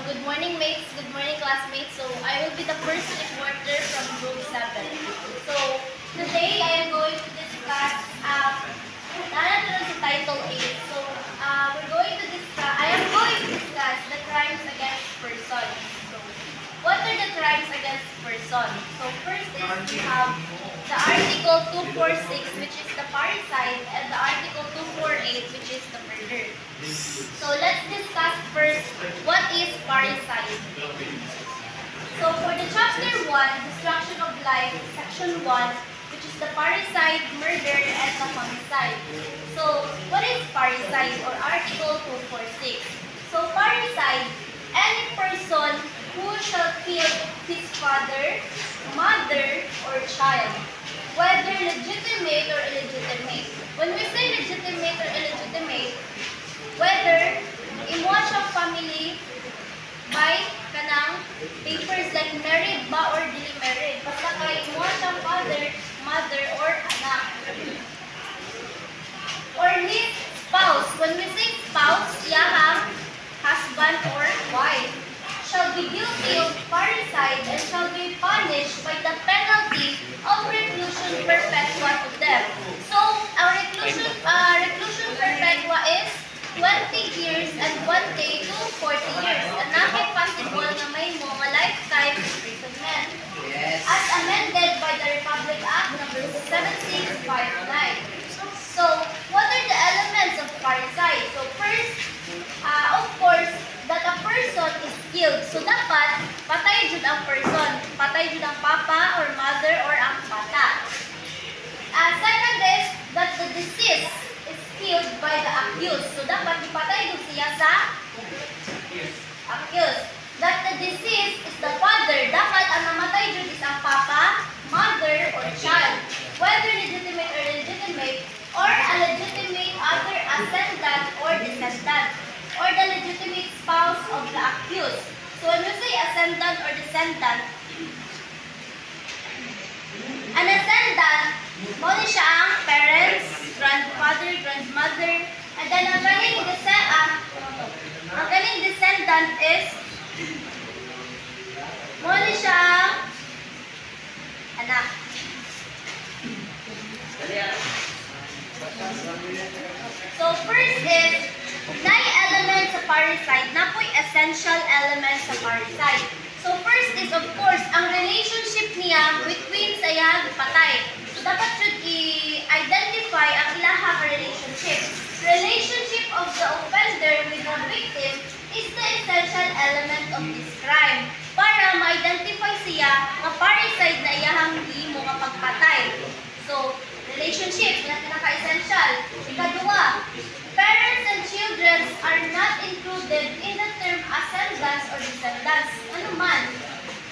good morning mates, good morning classmates. So I will be the first reporter from group 7. So today I am going to discuss title 8. So I am going to discuss the crimes against person. So what are the crimes against person? So first is we have the Article 246, which is the parricide, and the Article 248, which is the murder. So let's discuss first what is parricide. So for the chapter 1, destruction of life, section 1, which is the parricide, murder, and the homicide. So what is parricide or Article 246? So parricide, any person who shall kill his father, mother, or child, whether legitimate or illegitimate. When we say legitimate or illegitimate, whether imo siyang family by kanang papers like married ba or dili married, basta kay imo siyang father, mother, or anak. Or his spouse. When we say spouse, yahang husband or wife shall be guilty of parricide and shall be punished by the penalty of reclusion perpetua to them. So, our reclusion perpetua is 20 years and 1 day to 40 years. And natin possible na may mga lifetime imprisonment. Yes. As amended by the Republic Act No. 7659. So, what are the elements of parricide? So, first, of course, that a person is killed. So, dapat patay jud ang person. Patay jud ang papa or mother or ang bata. Second is that the deceased is killed by the accused. So, dapat ipatay jud siya sa accused. That the deceased is the father. Dapat ang namatay jud is ang papa, mother, or child. Whether legitimate or illegitimate, or a legitimate other ascendant or descendant, or the legitimate spouse of the accused. So when we say ascendant or descendant, an ascendant, mo ni siya ang parents, grandfather, grandmother, and then ang galing descendant is mo ni siya ang anak. So first is, nine elements sa parricide, na po'y essential elements sa parricide. So first is of course, ang relationship niya between sa iyang patay. So dapat should i-identify ang ilahang relationship. Relationship of the offender with the victim is the essential element of this crime. Para ma-identify siya na parricide na iyahang himo kapag patay. So, relationship, pinaka-essential. Ikadua, parents and children are not included in the term ascendants or descendants. Ano man?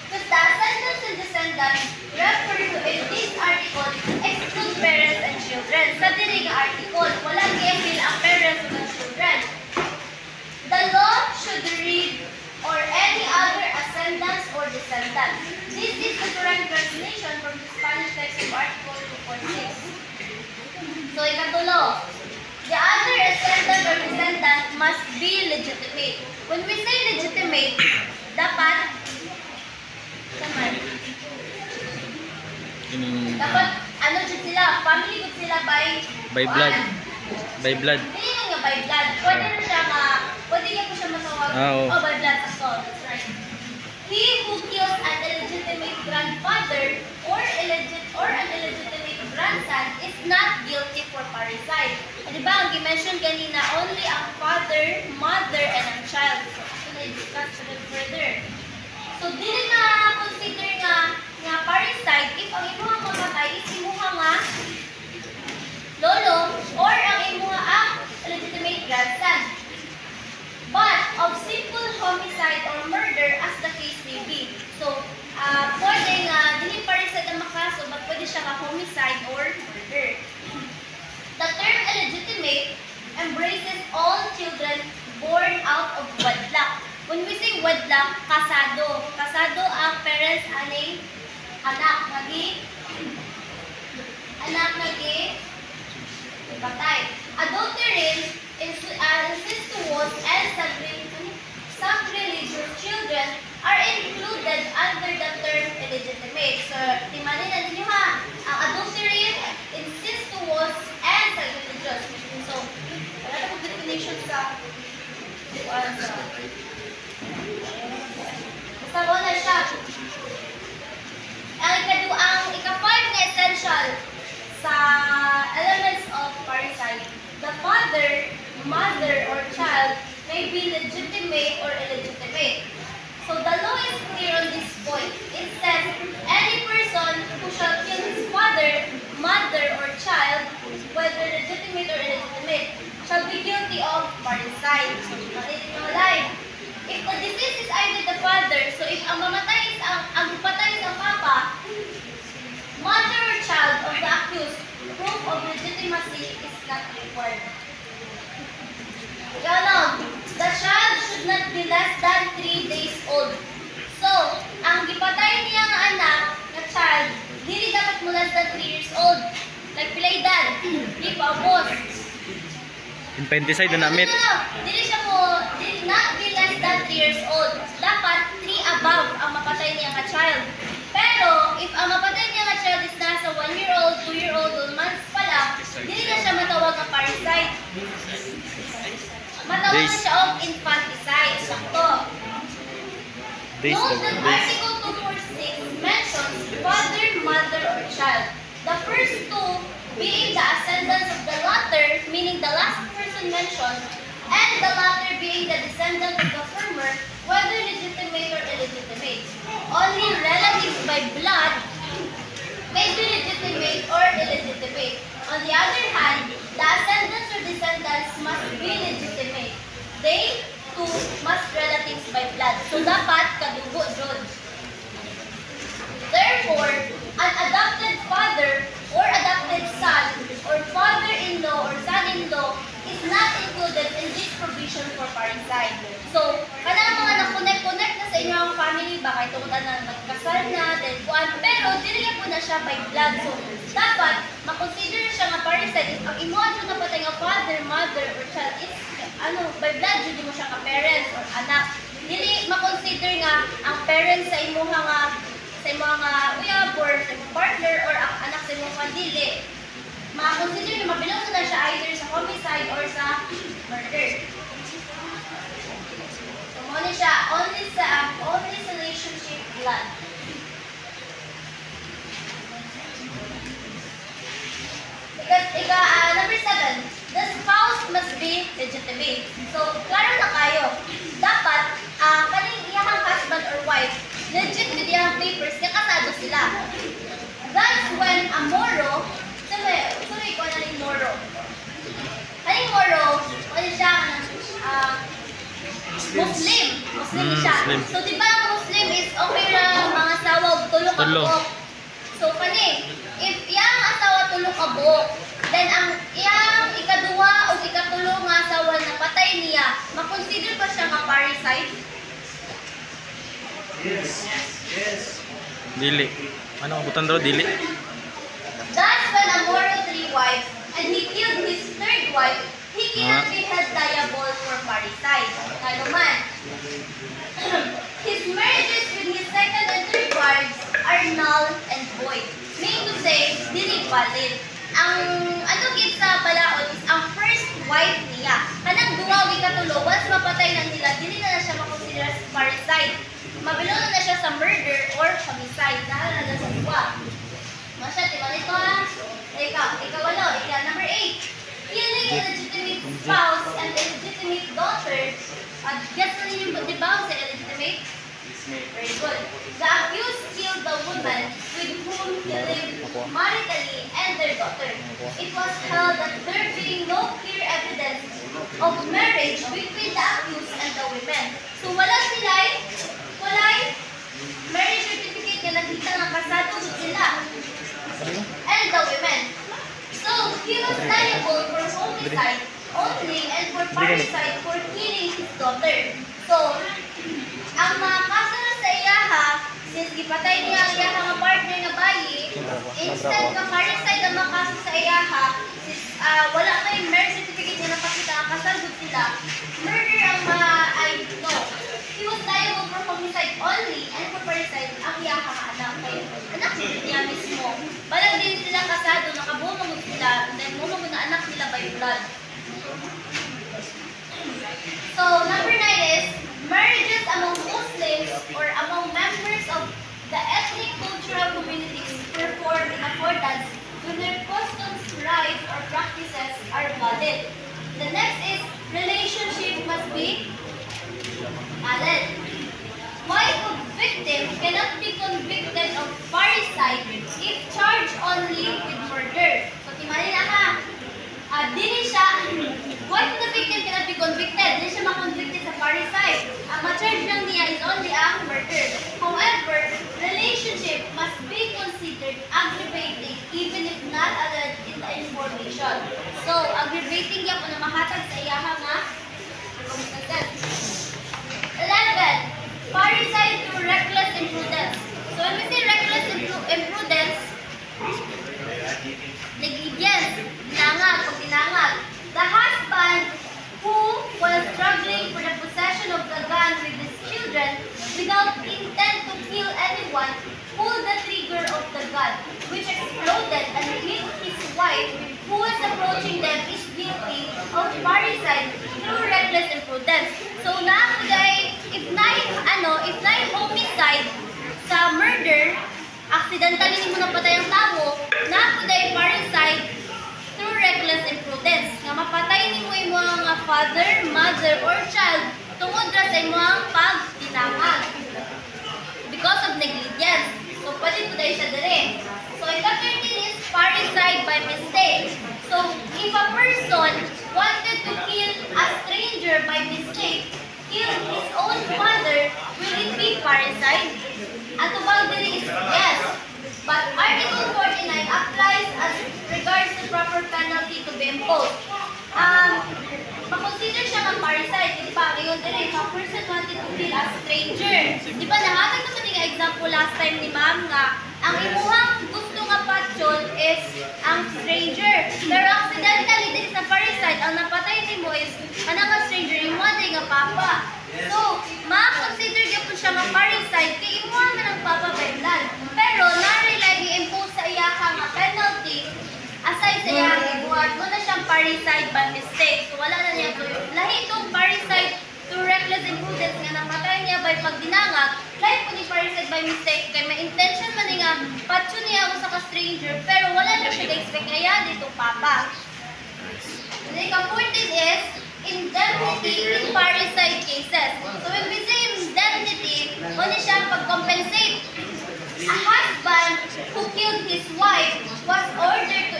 Because the ascendants and descendants refer to in this article exclude parents and children. Sa diri nga article, walang i-appeal ang parents and children. The law should read or any other ascendants or descendants. This is the correct translation from the Spanish text of Article 246. So, ikatulo, the other ascendant or descendant must be legitimate. When we say legitimate, dapat ano dyan sila? Family good sila by blood. By blood. Hindi lang nga by blood. Pwede na siya pwede niya po siya matawag. Oh, by blood. That's right. He who kills an illegitimate grandfather or an illegitimate grandson is not guilty for parricide. Diba, ang i-mention kanina, only ang father, mother, and ang child. So, na-discuss further. So, dili na consider nga parricide if ang imuha mamatay is imuha nga lolo or ang imuha ang illegitimate grandson. But of simple homicide or murder as the case may be. So, pwede nga, dili parricide ang makaso, but pwede siya ka homicide or murder. The term illegitimate embraces all children born out of wedlock. When we say wedlock, kasado. Kasado ang parents aning anak patay. Adultery, incestuous, and sacrilegious illegitimate. So, timanin na ninyo ha. Ang adultery, incestuous, and sacrilegious. So, wala na kong definition sa basta mo na siya. Ang ika-5 na essential sa elements of parricide, the father, mother, or child may be legitimate or illegitimate. So the law is clear on this point. It says, any person who shall kill his father, mother, or child, whether legitimate or illegitimate, shall be guilty of parricide. Nakita nyo live. If the deceased is either the father, so if ang mamatay is ang patay is ang papa, mother or child of the accused, proof of legitimacy is not required. Ikaw the child should not be less than 3 days old. So, ang gipatay niya nga anak, na child, dili dapat mo less than 3 years old. Like pilay dad, di pa abos. Infanticide na namit. Dili siya mo, dili not be less than 3 years old. Dapat 3 above ang mapatay niya nga child. Pero, if ang mapatay niya nga child is nasa 1 year old, 2 year old, 2 months pa lang, dili na siya matawag ng parricide. Matawag na siya of infanticide. Sakto. Note that Article 246 mentions father, mother, or child. The first two being the ascendants of the latter, meaning the last person mentioned, and the latter being the descendant of the former, whether legitimate or illegitimate. Only relatives by blood may be legitimate or illegitimate. On the other hand, the ascendants or descendants must be legitimate. They, too, must relatives by blood. So, dapat kadugo, George. Therefore, an adopted father or adopted son or father-in-law or son-in-law is not included in this provision for parricide. So, kanang mga nakonect-connect na sa inyong family, baka itong na nagkasal na, then kuan, pero dili po na siya by blood. So, dapat makonsider siya nga parricide. Ang imuha siya na patay nga father, mother, or child, it's by blood, hindi mo siya ka parents or anak. Dili makonsider nga ang parents sa imuha nga uyabor, sa imong partner, or ang anak sa imong dili. Makonsider nga mabilong na siya either sa homicide or sa murder. So, muna siya, only sa relationship blood. Number 7, the spouse must be legitimate. So, klaro na kayo. Dapat, kaning iyahang husband or wife, legit with iyahang papers, niya kasado sila. Thus, when a moro, sorry ko na rin moro. Kaning moro, ano siya, Muslim. Muslim siya. Muslim. So, di ba ang Muslim is okay lang mga sawag, tulong ka buok. So, if iyang asawa tulong ka buok, then ang iyang ikaduwa o ikatulong nga asawa na patay niya, makonsider pa siya nga parricide? Yes. Dili. Ano abutan daw dili? Thus, when a moro 3 wives, and he killed his 3rd wife, he cannot be held liable for parricide. Ano man, his marriages with his 2nd and 3rd wives are null and void. Meaning to say, dili valid. Ang gid sa balaod is ang 1st wife niya. Kanang duwa gi katulo, once mapatay na nila, dili na siya makonsider as parricide. Mabilong na siya sa murder or homicide. Nahala na sa duwa. Masya, tiba nito ha? Ikawalo, number 8. Killing illegitimate spouse and illegitimate daughter. Guess na ninyo ba diba sa illegitimate? Very good. The accused killed the woman with whom he lived maritally and their daughter. It was held that there being no clear evidence of marriage between the accused and the women. So wala marriage certificate na nakita ng kasado sila and the women. So he was liable for homicide only and for parricide for killing his daughter. So, ang mga kaso na sa iyaha, since gipatay niya ang iyaha nga partner nga bayi, instead ng parricide ang mga kaso sa iyaha, since wala kayong marriage certificate na napakita ang kasal sila, murder ang he was liable for homicide only and for parricide ang iyaha nga anak. niya mismo. Balag din sila kasado, nakabuo magod sila, then mo magod na anak nila by blood. So, number 9 is, marriages among Muslims or among members of the ethnic cultural communities performed in accordance with their customs, rites, or practices are valid. The next is, relationship must be valid. Wife of victim cannot be convicted of parricide if charged only with murder. So, timali na ka. Dili siya, wife of the victim cannot be convicted. Dili siya makonvicted sa parricide. Ang ma-charge lang niya is only ang murder. However, relationship must be considered aggravating even if not alleged in the information. So, aggravating yan kung na mahatag sa iyaha nga circumstances. 11. Parricide through reckless imprudence. So, when we say reckless imprudence, negligence, dinangag, pagdinangag. The husband who was struggling for the possession of the gun with his children without intent to kill anyone pulled the trigger of the gun, which exploded and hit his wife who was approaching them is guilty of parricide through reckless imprudence. So na if na homicide sa murder, accidentally mo napatay ang tao, na parricide through reckless imprudence. Nga mapatay ni mo yung mga father, mother, or child tungod ra sa imong pagtinangag because of negligence. So, pwede po tayo siya dire. So, ika-13 is parricide by mistake. So, if a person wanted to kill a stranger by mistake, kill his own father, will it be parricide? At tubag dire is yes. But Article 49 applies as regards the proper penalty to be imposed. Consider siya ng parricide, di ba? Ngayon din, if a person wanted to kill a stranger, di ba, nahatag naman yung example last time ni ma'am nga, ang imuhang gusto nga patyon is ang stranger. Pero accidentally, din sa parricide, ang napatay ni mo is, anang nga stranger, imuha din nga papa. So, ma-consider niya po siya ng parricide, kaya imuha na ng papa by blood. Pero, na-rely i-impose sa iya nga penalty, aside sa iyang ibuhat mo na siyang parricide by mistake. So, wala na niya ito. Lahi itong parricide through reckless imprudence nga namatay niya by pagdinangag. Lahi po ni parricide by mistake. Kaya may intention man nga, patso niya ako sa ka-stranger, pero wala na siya na-expect kaya dito papa. The ika-14 is indemnity in parricide cases. So, when we say indemnity, ano siya pag-compensate. A husband who killed his wife was ordered to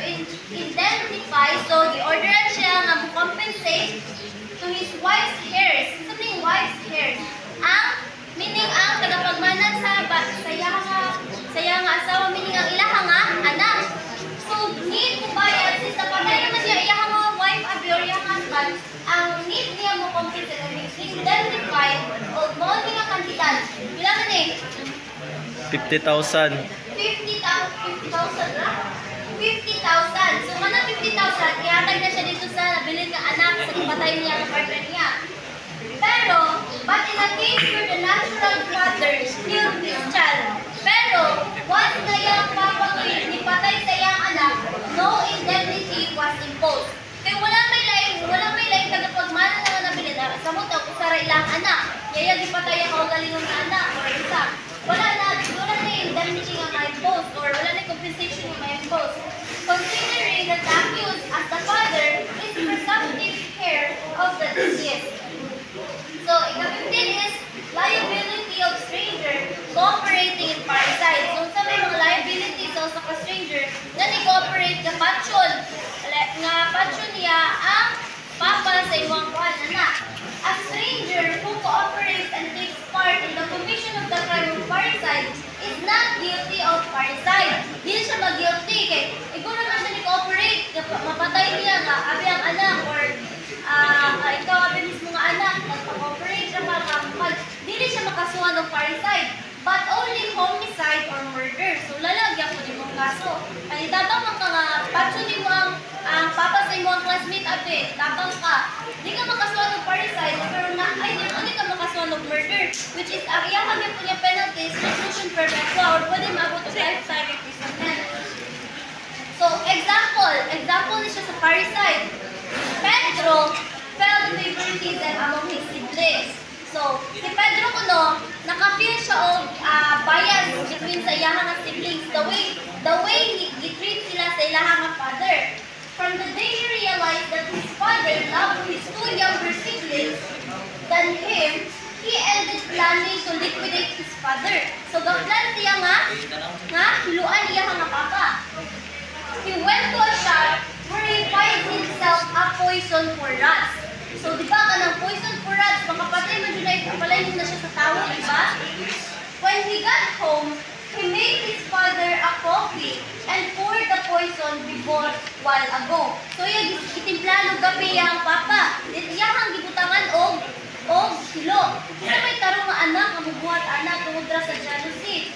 indemnify, so the-orderan siya nga compensate to his wife's heirs. Sabi wife's heirs. Meaning ang tagapagmanan sa saya nga asawa, meaning ang ilaha nga anak. So, need mo bayad, since napatay naman siya iyaha nga wife, abi or iyang husband, ang need niya mo compensate, indemnify, o mo nga kandidat. Bila man eh? 50,000. 50,000 na? 50,000. So, mana 50,000, ihatag na siya dito sa nabilin ng anak sa ipatay niya ang partner niya. Pero, but in a case where the natural father killed his child, pero, once na yung papagwin, ipatay sa iyang anak, no indemnity was imposed. Kaya wala may laing tagapagmana na nabilin na sa mutaw kung sa ilang anak. Kaya ipatay ako galingon na anak or isa. Wala na indemnity nga ma-impose or wala na compensation nga ma-impose. Considering that the accused as the father is presumptive heir of the deceased. So, ika-15 is liability of stranger cooperating in parricide. So, sa may mga liabilities sa ka-stranger na ni-cooperate ka patyon. Nga patyon niya ang papa sa imong kuhan anak. A stranger who cooperates and takes part in the commission of the crime of parricide is not guilty of parricide. Hindi siya mag-guilty. Ikaw naman siya ni-cooperate. Mapatay niya nga, abi ang anak or ikaw abi mismo nga anak. Nagpa-cooperate siya hindi siya makasuhan ng parricide. But only homicide or murder. So, lalagyan ko din mong kaso. Ang itatawag ka nga, patso din mo ang papa sa imo ang classmate abe, tabang ka. Di ka makasuhan ng parricide, pero di ka makasuhan ng murder, which is ang iyang kami po niya penalties, reclusion perpetua, or pwede maabot sa lifetime imprisonment. So, example ni siya sa parricide. Pedro felt favoritism among his siblings. So, si Pedro kuno, naka-feel siya og bias between sa iyang mga siblings, the way he treat sila sa iyang mga father. From the day he realized that his father loved his two younger siblings than him, he ended planning to liquidate his father. So, gaplan siya nga hiluan niya nga papa. He went to a shop where he finds himself a poison for rats. So, di ba, kanang poison for rats, makapatay man yun ay kapalayin na siya sa tao, di ba? When he got home, he made his father a coffee and poured the poison before while ago. So, yung itimplano gabi ang papa. Iyahang gibutangan og hilo. Kasi may tarong nga anak, mamubuhat anak, tumudra sa jealousy.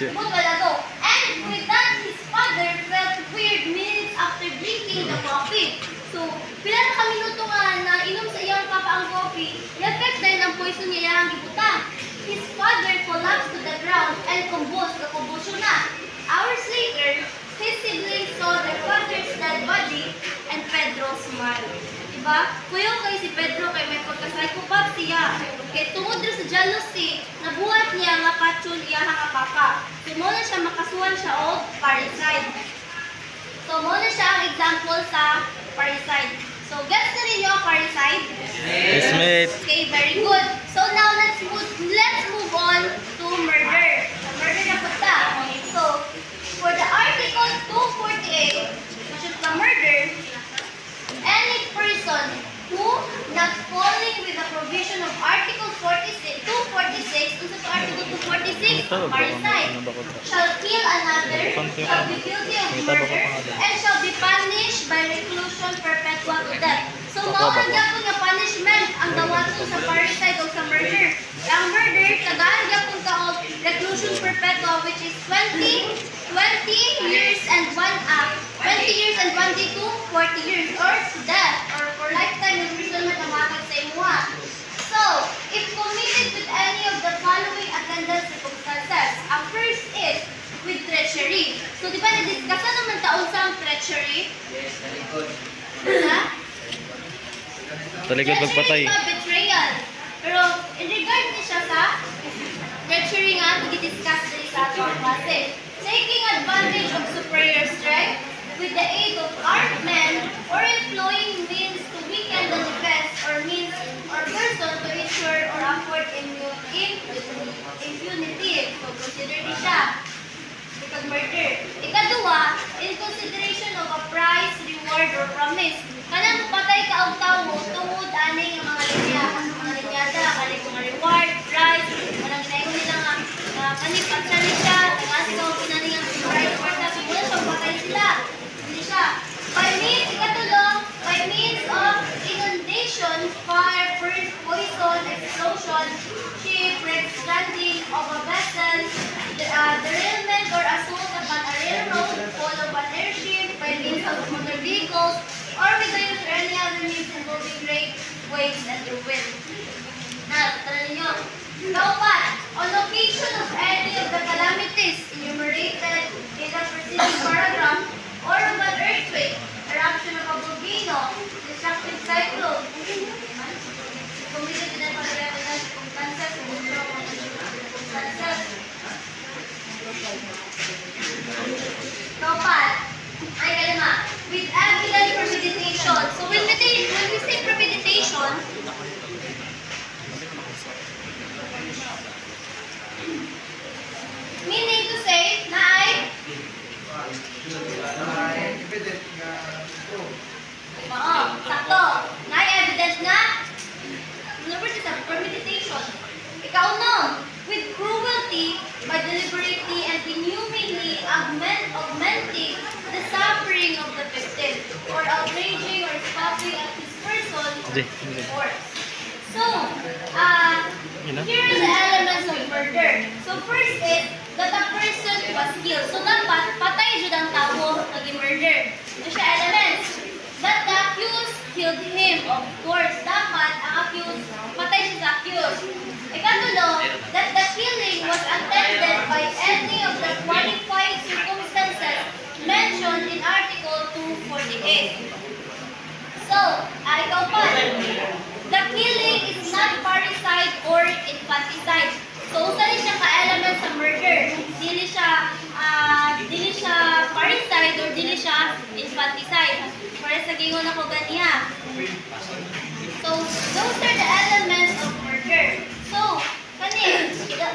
Good while ago. And with that, his father felt weird minutes after drinking the coffee. So, pila na kaminuto nga na inom sa iyang papa ang coffee, i-affect dahil ang poison niya ang gibutang. His father collapsed to the ground and combustion na. Hours later, his siblings saw their father's dead body and Pedro smiled. Diba? Kuyo kay si Pedro kay may pagka-psychopath siya. Kay tungod sa jealousy, nabuhat niya nga patyon iya nga papa. So, mo na siya makasuhan siya og parricide. So, mo na siya ang example sa parricide. So, gets na rin yung parricide? Yes, mate. Okay, very good. So, now let's move on to murder. Murder na po ta. So, for the Article 248, which is the murder, any person who not falling with the provision of Article 246, also to Article 246, parricide, shall kill another, shall be guilty of murder, and shall be punished by reclusion perpetua to death. So, mauang gyapon nga punishment ang dawaton sa parricide o sa murder. Ang murder, tagaan gyapon ka og reclusion perpetua, which is 20 years and 20 years and 1 day to 40 years, or to death, or for lifetime imprisonment ang matag sa imuha. So, if committed with any of the following attendant circumstances, ang first is with treachery. So, di ba na-discussan naman taon sa ang treachery? Yes, very good. Ha? Talikod magpatay. Treachery ba betrayal? Pero, in regard ni siya sa treachery nga, i-discuss din sa atong klase. Taking advantage of superior strength with the aid of armed men or employing means to weaken the defense or means or person to ensure or afford impunity. So, consider din siya. Because murder. Ikaduha, in consideration of a prize, reward, or promise. Kanang patay ka og tawo tungod ani nga mga linyada, kani mga reward, prize, kanang naingon nila nga kani patali siya, kasi ko kinani nga prize or ta siguro sa patay sila. Hindi siya. By means of inundation, fire, poison, explosion, shipwreck, stranding of a vessel, derailment or assault upon a railroad, fall of an airship, by means of motor vehicles, or with the use of any other means involving great waves and the wind. Now, tala ninyo. Kaupat, on occasion of any of the calamities enumerated in the preceding paragraph, or of an earthquake, eruption of a volcano, destructive cyclone, committed in the circumstances, Kaupat, ay kalima, with evident premeditation. So when we say premeditation, meaning to say na ay sakto. Na ay evidence na liberty sa premeditation. Ikaw with cruelty by deliberately and inhumanly augmenting the suffering of the victim, or outraging or scoffing at his person or force. So, here are the elements of murder. So, first is that a person was killed. So, dapat patay jud ang tawo naging murder. Ito siya elements. that the accused killed him. Of course, dapat ang accused, patay siya sa accused. Ikatulo, that the killing was attended by any of the qualified circumstances mentioned in Article 248. So, ikaw pa, the killing is not parricide or infanticide. So, usa rin siya ka-element sa murder. Dili siya parricide or dili siya infanticide. Para sa gingon ako ganiya. So, those are the elements of murder. So,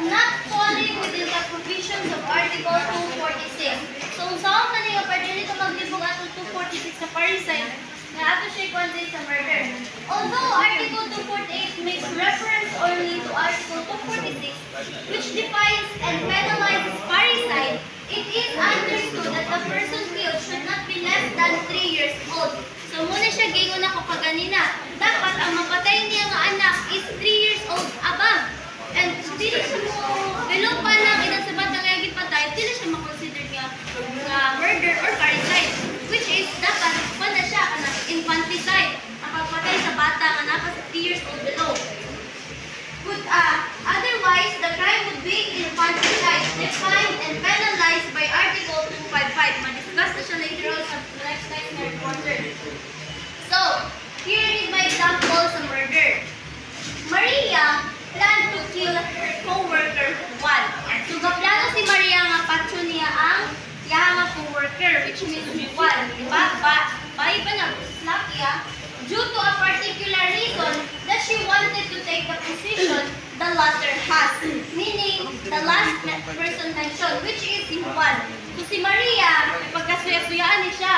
not falling within the provisions of Article 246. So, saan kanina pa dili ka maglibog atong 246 sa parricide, na ato siya i-consider sa murder. Although Article 248 makes reference only to Article 246, which defines and penalizes parricide, it is understood that the person killed should not be less than 3 years old. So, muna siya gingon ako kaganina. Dapat ang mapatay niya nga anak is 3 years old above. And dili siya mo, below pa lang inasabat na kaya gipatay, dili siya makonsider niya murder or parricide. Which is, dapat, wala siya ka infanticide. Ang pagpatay sa bata nga naka 3 years old below. Otherwise, the crime would be infanticide, defined and penalized by Article 255. Ma-discuss na siya later on sa next time na reporter. So, here is my example sa murder. Maria planned to kill her co-worker, Juan. So, gaplano si Maria nga patso niya ang nga co-worker, which means Juan. Diba? Bahay pa na, lucky due to a particular reason that she wanted to take the position the latter has, meaning the last person mentioned, which is si Juan. So si Maria, pagkasuya-suyaan niya siya,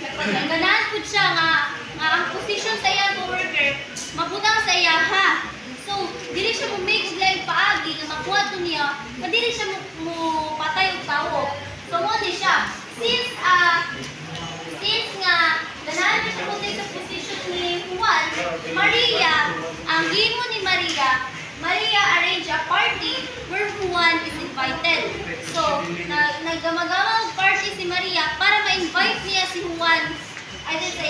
nagpagandaan po siya nga ang position sa iyang co-worker, mabutang sa iya ha. So, dili siya mo make like paagi na makuha to niya, na dili siya mo patay og tawo. So, mo ni siya. Since nga ganahan niya siya mo take sa position ni Juan, Maria, ang gimo ni Maria arrange a party where Juan is invited. So, naggamagama og party si Maria para ma-invite niya si Juan ay sa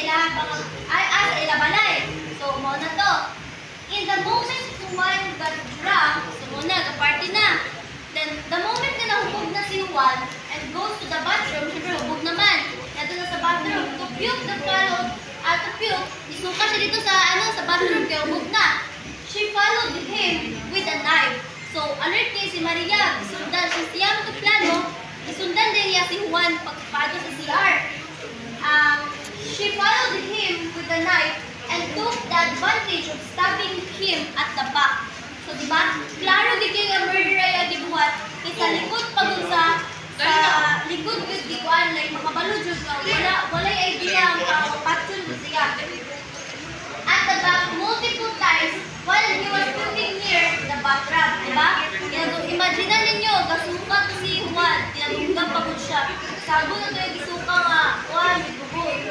ila balay. So, mo na to. In the moment Juan got drunk, so muna, party na. Then, the moment na nahubog na si Juan and goes to the bathroom, syempre hubog naman. Nato na sa bathroom, to puke the followed, to puke, isuka siya dito sa bathroom, kaya hubog na. She followed him with a knife. So, alert niya si Maria, isundan siya to plano, isundan din niya si Juan pagpado sa CR. She followed him with a knife and took the advantage of stabbing him at the back. So, di ba? Klaro di kayo nga murder ay gibuhat. Sa likod pagod sa likod with gikuan, like makabalo dyan ka. Walay idea ang patsun mo siya. At the back multiple times while he was sitting near the bathtub. Di ba? Imagine ninyo, gasuka to si Juan. Tinatunggang pagod siya. Sago na ito yung gisuka nga. Juan, bubog.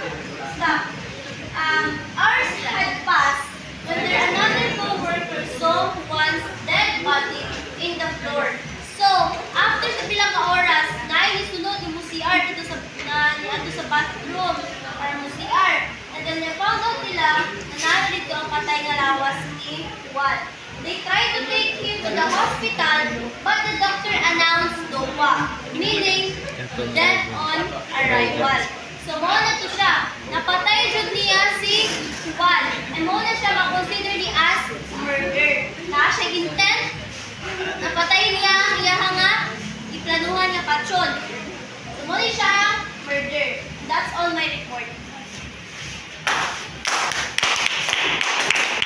Stop. Hours had passed when another co-worker saw Juan's dead body in the floor. So, after sa pilang ka oras, naisunod yung CR dito sa bathroom para mo CR. And then they found out nila na narito ang patay na lawas ni Juan. They tried to take him to the hospital, but the doctor announced DOPA, meaning death on arrival. So, muna to siya. Napatay jud niya si Juan. And muna siya makonsider ni as murder. Na siya intent, napatay niya nga, iplanuhan niya patson. So, muna siya murder. That's all my report.